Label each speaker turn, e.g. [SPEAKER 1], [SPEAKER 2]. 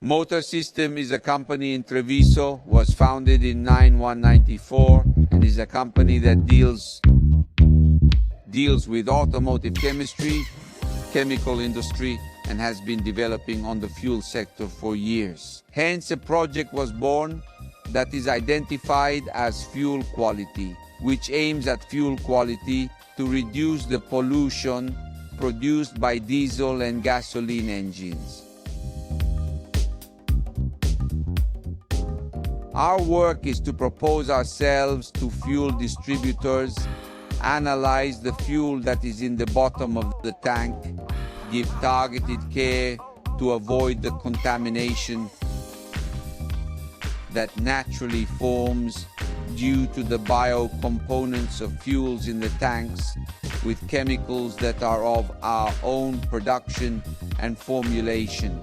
[SPEAKER 1] Motorsistem is a company in Treviso, was founded in 9194 and is a company that deals with automotive chemistry, chemical industry, and has been developing on the fuel sector for years. Hence, a project was born that is identified as fuel quality, which aims at fuel quality to reduce the pollution produced by diesel and gasoline engines. Our work is to propose ourselves to fuel distributors, analyze the fuel that is in the bottom of the tank, give targeted care to avoid the contamination that naturally forms due to the biocomponents of fuels in the tanks with chemicals that are of our own production and formulation.